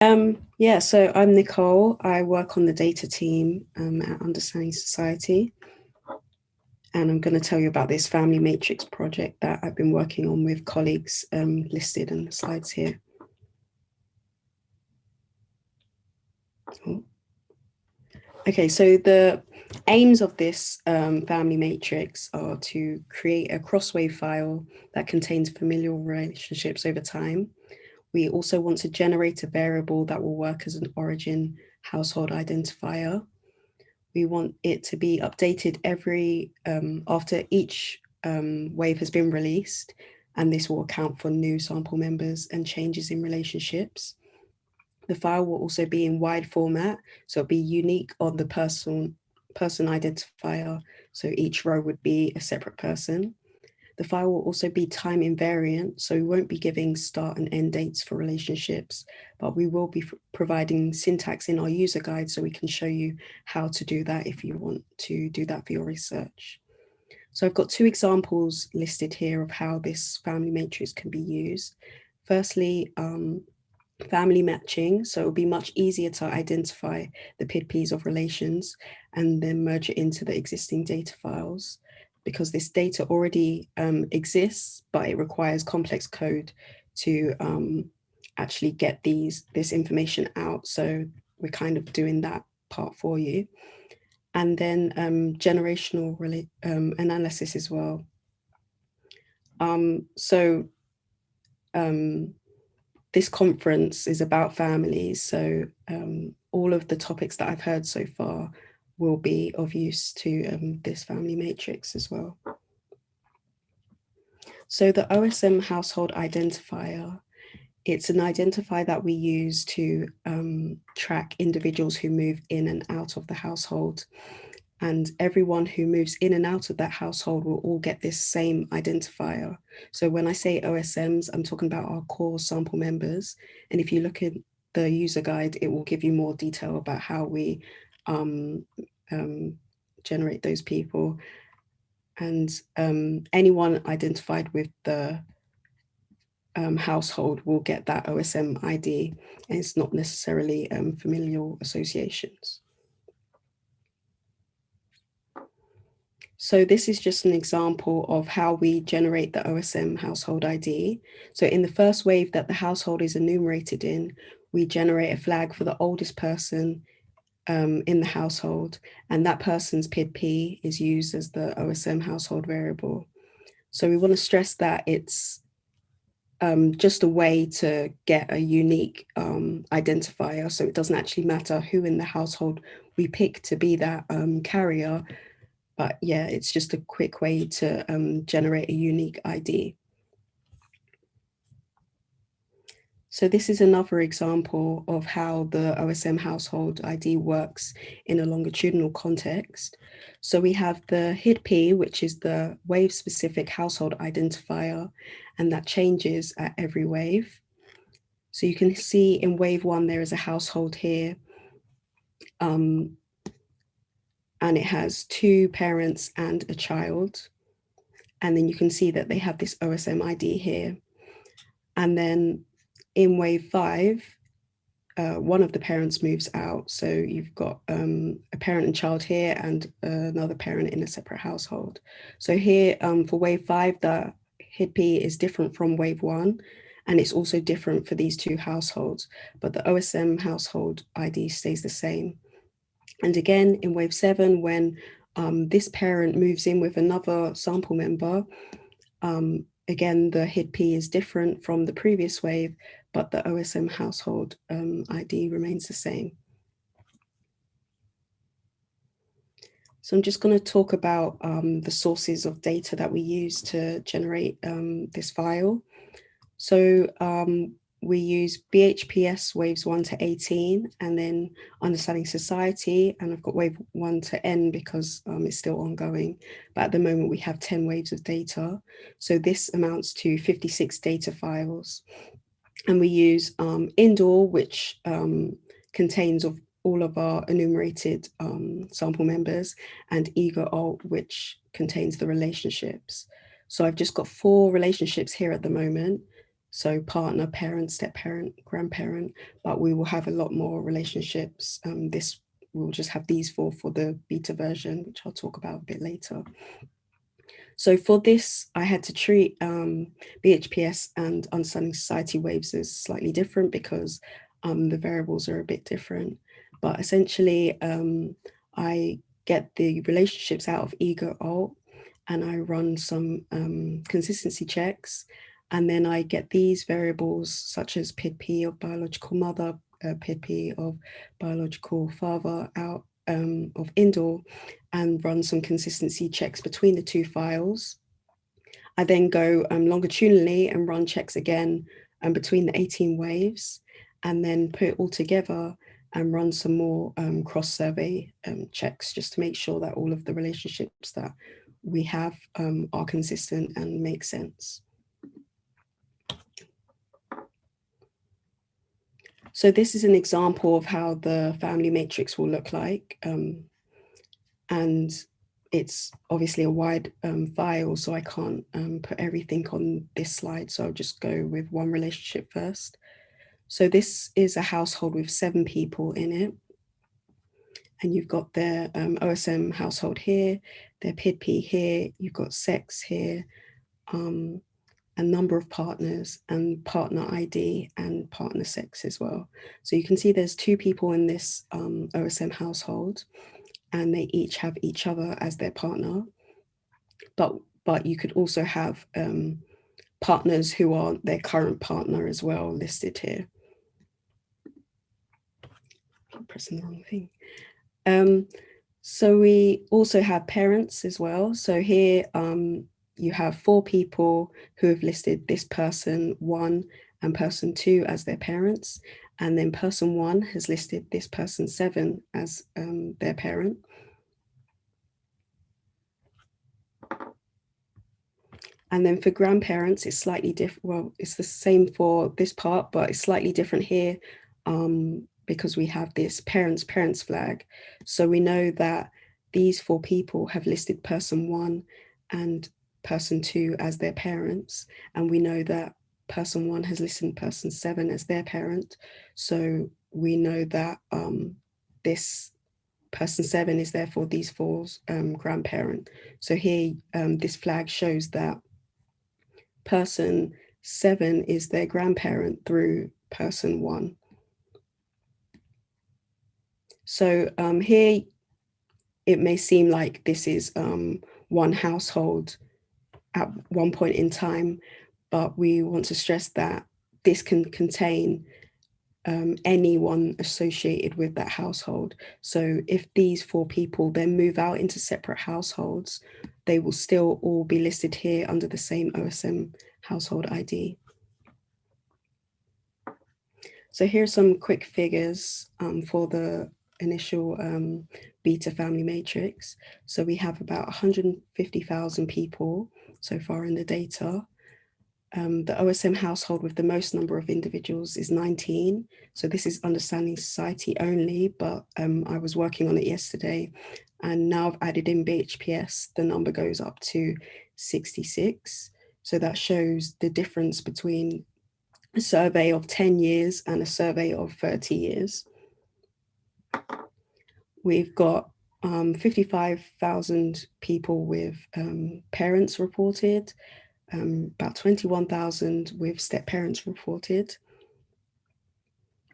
Yeah, so I'm Nicole. I work on the data team at Understanding Society, and I'm going to tell you about this family matrix project that I've been working on with colleagues listed in the slides here. Oh. Okay, so the aims of this family matrix are to create a crosswave file that contains familial relationships over time. We also want to generate a variable that will work as an origin household identifier. We want it to be updated after each wave has been released, and this will account for new sample members and changes in relationships. The file will also be in wide format, so it'll be unique on the person identifier, so each row would be a separate person. The file will also be time invariant, so we won't be giving start and end dates for relationships, but we will be providing syntax in our user guide so we can show you how to do that if you want to do that for your research. So I've got two examples listed here of how this family matrix can be used. Firstly, family matching, so it'll be much easier to identify the PID-Ps of relations and then merge it into the existing data files, because this data already exists, but it requires complex code to actually get this information out. So we're kind of doing that part for you. And then generational analysis as well. This conference is about families, so all of the topics that I've heard so far will be of use to this family matrix as well. So the OSM household identifier, it's an identifier that we use to track individuals who move in and out of the household. And everyone who moves in and out of that household will all get this same identifier. So when I say OSMs, I'm talking about our core sample members. And if you look at the user guide, it will give you more detail about how we generate those people. And anyone identified with the household will get that OSM ID, and it's not necessarily familial associations. So this is just an example of how we generate the OSM household ID. So in the first wave that the household is enumerated in, we generate a flag for the oldest person in the household, and that person's PID-P is used as the OSM household variable. So we want to stress that it's just a way to get a unique identifier. So it doesn't actually matter who in the household we pick to be that carrier. But yeah, it's just a quick way to generate a unique ID. So this is another example of how the OSM household ID works in a longitudinal context. So we have the HID-P, which is the wave-specific household identifier, and that changes at every wave. So you can see in wave 1, there is a household here, and it has 2 parents and a child. And then you can see that they have this OSM ID here. And then in wave 5, one of the parents moves out. So you've got a parent and child here and another parent in a separate household. So here for wave 5, the HID-P is different from wave 1, and it's also different for these 2 households, but the OSM household ID stays the same. And again, in wave 7, when this parent moves in with another sample member, again, the HID-P is different from the previous wave, but the OSM household ID remains the same. So I'm just going to talk about the sources of data that we use to generate this file. So we use BHPS waves 1 to 18, and then Understanding Society, and I've got wave 1 to N because it's still ongoing, but at the moment we have 10 waves of data. So this amounts to 56 data files. And we use indoor, which contains of all of our enumerated sample members, and ego-alt, which contains the relationships. So I've just got 4 relationships here at the moment. So partner, parent, step parent, grandparent, but we will have a lot more relationships. This we'll just have these four for the beta version, which I'll talk about a bit later. So for this, I had to treat BHPS and Understanding Society waves as slightly different because the variables are a bit different. But essentially, I get the relationships out of ego alt and I run some consistency checks. And then I get these variables such as PID-P of biological mother, PID-P of biological father out of indole, and run some consistency checks between the two files. I then go longitudinally and run checks again between the 18 waves, and then put it all together and run some more cross-survey checks just to make sure that all of the relationships that we have are consistent and make sense. So this is an example of how the family matrix will look like. And it's obviously a wide file, so I can't put everything on this slide. So I'll just go with one relationship first. So this is a household with 7 people in it. And you've got their OSM household here, their PID-P here, you've got sex here, a number of partners and partner ID and partner sex as well. So you can see there's 2 people in this OSM household, and they each have each other as their partner. But you could also have partners who are their current partner as well listed here. I'm pressing the wrong thing. So we also have parents as well. So here you have 4 people who have listed this person 1 and person 2 as their parents. And then person 1 has listed this person 7 as their parent. And then for grandparents, it's slightly different. Well, it's the same for this part, but it's slightly different here because we have this parents flag. So we know that these 4 people have listed person 1 and person 2 as their parents. And we know that person 1 has listed person 7 as their parent. So we know that this person 7 is therefore these 4's grandparent. So here, this flag shows that person 7 is their grandparent through person 1. So here it may seem like this is one household at one point in time, but we want to stress that this can contain anyone associated with that household. So if these 4 people then move out into separate households, they will still all be listed here under the same OSM household ID. So here's some quick figures for the initial beta family matrix. So we have about 150,000 people so far in the data. The OSM household with the most number of individuals is 19. So this is Understanding Society only, but I was working on it yesterday, and now I've added in BHPS, the number goes up to 66. So that shows the difference between a survey of 10 years and a survey of 30 years. We've got 55,000 people with parents reported, about 21,000 with step parents reported,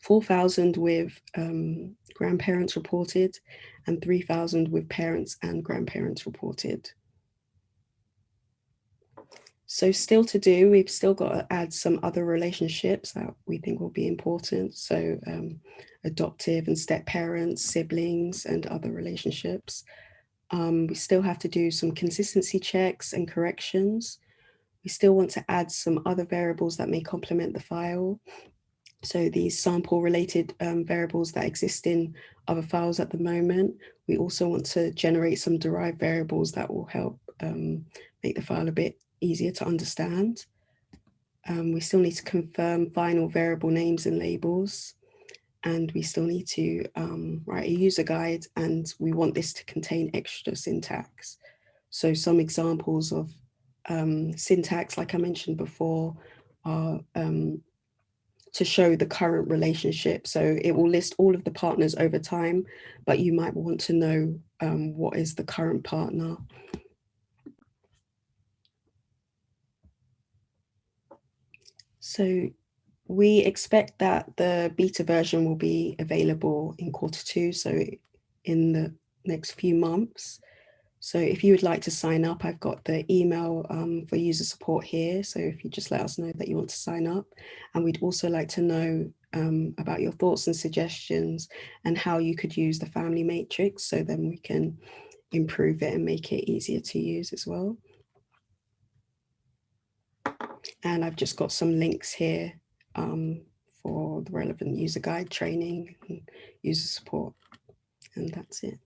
4,000 with grandparents reported, and 3,000 with parents and grandparents reported. So still to do, we've still got to add some other relationships that we think will be important. So adoptive and step parents, siblings, and other relationships. We still have to do some consistency checks and corrections. We still want to add some other variables that may complement the file. So these sample related variables that exist in other files at the moment. We also want to generate some derived variables that will help make the file a bit easier to understand. We still need to confirm final variable names and labels. And we still need to write a user guide, and we want this to contain extra syntax. So some examples of syntax, like I mentioned before, are to show the current relationship. So it will list all of the partners over time, but you might want to know what is the current partner. So we expect that the beta version will be available in Q2, so in the next few months. So if you would like to sign up, I've got the email for user support here. So if you just let us know that you want to sign up, and we'd also like to know about your thoughts and suggestions and how you could use the family matrix, so then we can improve it and make it easier to use as well. And I've just got some links here for the relevant user guide training and user support. And that's it.